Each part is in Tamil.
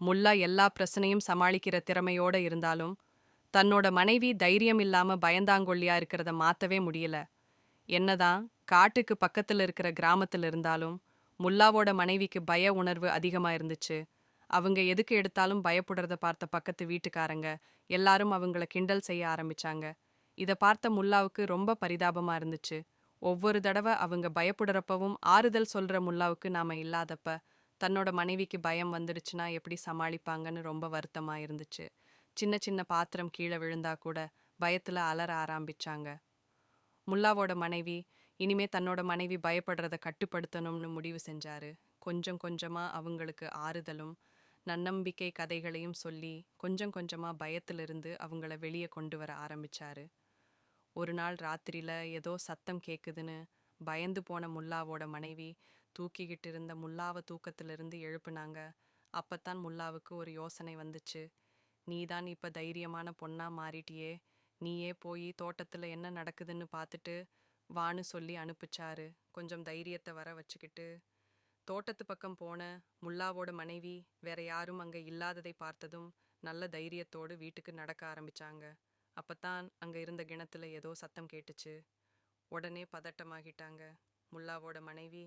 முல்லா எல்லா பிரச்சனையும் சமாளிக்கிற திறமையோட இருந்தாலும் தன்னோட மனைவி தைரியம் இல்லாம பயந்தாங்கொல்லியா இருக்கிறத மாத்தவே முடியல. என்னதான் காட்டுக்கு பக்கத்துல இருக்கிற கிராமத்துல இருந்தாலும் முல்லாவோட மனைவிக்கு பய உணர்வு அதிகமா இருந்துச்சு. அவங்க எதுக்கு எடுத்தாலும் பயப்படுறத பார்த்த பக்கத்து வீட்டுக்காரங்க எல்லாரும் அவங்கள கிண்டல் செய்ய ஆரம்பிச்சாங்க. இத பார்த்த முல்லாவுக்கு ரொம்ப பரிதாபமா இருந்துச்சு. ஒவ்வொரு தடவை அவங்க பயப்படுறப்பவும் ஆறுதல் சொல்ற முல்லாவுக்கு நாம இல்லாதப்ப தன்னோட மனைவிக்கு பயம் வந்துடுச்சுன்னா எப்படி சமாளிப்பாங்கன்னு ரொம்ப வருத்தமா இருந்துச்சு. சின்ன சின்ன பாத்திரம் கீழே விழுந்தா கூட பயத்துல அலற ஆரம்பிச்சாங்க. முல்லாவோட மனைவி இனிமே தன்னோட மனைவி பயப்படுறத கட்டுப்படுத்தணும்னு முடிவு செஞ்சாரு. கொஞ்சம் கொஞ்சமா அவங்களுக்கு ஆறுதலும் நன்னம்பிக்கை கதைகளையும் சொல்லி கொஞ்சம் கொஞ்சமா பயத்திலிருந்து அவங்கள வெளியே கொண்டு வர ஆரம்பிச்சாரு. ஒரு நாள் ராத்திரியில ஏதோ சத்தம் கேக்குதுன்னு பயந்து போன முல்லாவோட மனைவி தூக்கிக்கிட்டு இருந்த முல்லாவை தூக்கத்திலிருந்து எழுப்புனாங்க. அப்பத்தான் முல்லாவுக்கு ஒரு யோசனை வந்துச்சு. நீதான் இப்ப தைரியமான பொண்ணா மாறிட்டியே, நீயே போய் தோட்டத்துல என்ன நடக்குதுன்னு பார்த்துட்டு வான்னு சொல்லி அனுப்பிச்சாரு. கொஞ்சம் தைரியத்தை வர வச்சுக்கிட்டு தோட்டத்து பக்கம் போன முல்லாவோட மனைவி வேற யாரும் அங்க இல்லாததை பார்த்ததும் நல்ல தைரியத்தோடு வீட்டுக்கு நடக்க ஆரம்பிச்சாங்க. அப்பத்தான் அங்க இருந்த கிணத்துல ஏதோ சத்தம் கேட்டுச்சு. உடனே பதட்டமாகிட்டாங்க. முல்லாவோட மனைவி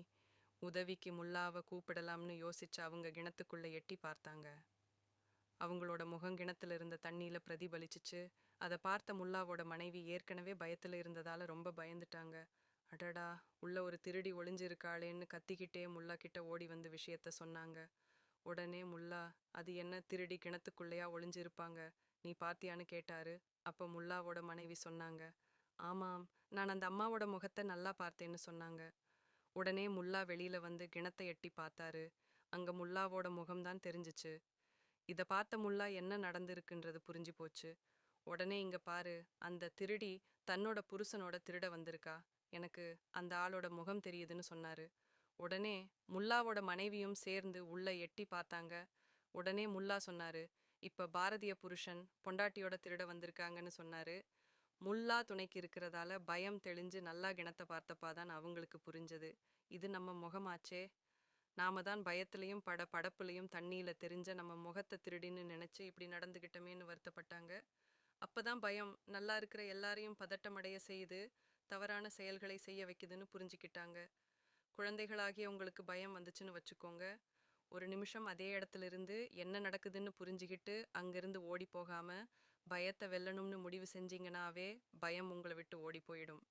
உதவிக்கு முல்லாவை கூப்பிடலாம்னு யோசிச்சு அவங்க கிணத்துக்குள்ள எட்டி பார்த்தாங்க. அவங்களோட முகம் கிணத்துல இருந்த தண்ணியில பிரதிபலிச்சுச்சு. அதை பார்த்த முல்லாவோட மனைவி ஏற்கனவே பயத்துல இருந்ததால ரொம்ப பயந்துட்டாங்க. அடடா, உள்ள ஒரு திருடி ஒளிஞ்சிருக்காளேன்னு கத்திக்கிட்டே முல்லா கிட்ட ஓடி வந்து விஷயத்த சொன்னாங்க. உடனே முல்லா, அது என்ன திருடி கிணத்துக்குள்ளேயா ஒளிஞ்சிருப்பாங்க, நீ பார்த்தியான்னு கேட்டாரு. அப்ப முல்லாவோட மனைவி சொன்னாங்க, ஆமாம், நான் அந்த அம்மாவோட முகத்தை நல்லா பார்த்தேன்னு சொன்னாங்க. உடனே முல்லா வெளியில வந்து கிணத்தை எட்டி பார்த்தாரு. அங்க முல்லாவோட முகம்தான் தெரிஞ்சுச்சு. இத பார்த்த முல்லா என்ன நடந்திருக்குன்றது புரிஞ்சு போச்சு. உடனே இங்க பாரு, அந்த திருடி தன்னோட புருஷனோட திருட வந்திருக்கா, எனக்கு அந்த ஆளோட முகம் தெரியுதுன்னு சொன்னாரு. உடனே முல்லாவோட மனைவியும் சேர்ந்து உள்ள எட்டி பார்த்தாங்க. உடனே முல்லா சொன்னாரு, இப்ப பாரதிய புருஷன் பொண்டாட்டியோட திருட வந்திருக்காங்கன்னு சொன்னாரு. முல்லா துணைக்கு இருக்கிறதால பயம் தெளிஞ்சு நல்லா கிணத்தை பார்த்தப்பாதான் அவங்களுக்கு புரிஞ்சது, இது நம்ம முகமாச்சே, நாம தான் பயத்திலையும் படப்புலையும் தண்ணியில தெரிஞ்ச நம்ம முகத்தை திருடின்னு நினைச்சு இப்படி நடந்துகிட்டமேன்னு வருத்தப்பட்டாங்க. அப்பதான் பயம் நல்லா இருக்கிற எல்லாரையும் பதட்டமடைய செய்து தவறான செயல்களை செய்ய வைக்குதுன்னு புரிஞ்சுக்கிட்டாங்க. குழந்தைகளாகிய உங்களுக்கு பயம் வந்துச்சுன்னு வச்சுக்கோங்க, ஒரு நிமிஷம் அதே இடத்துல இருந்து என்ன நடக்குதுன்னு புரிஞ்சுக்கிட்டு அங்கிருந்து ஓடி போகாம பயத்தை வெல்லணும்னு முடிவு செஞ்சீங்கன்னாவே பயம் உங்களை விட்டு ஓடி போயிடும்.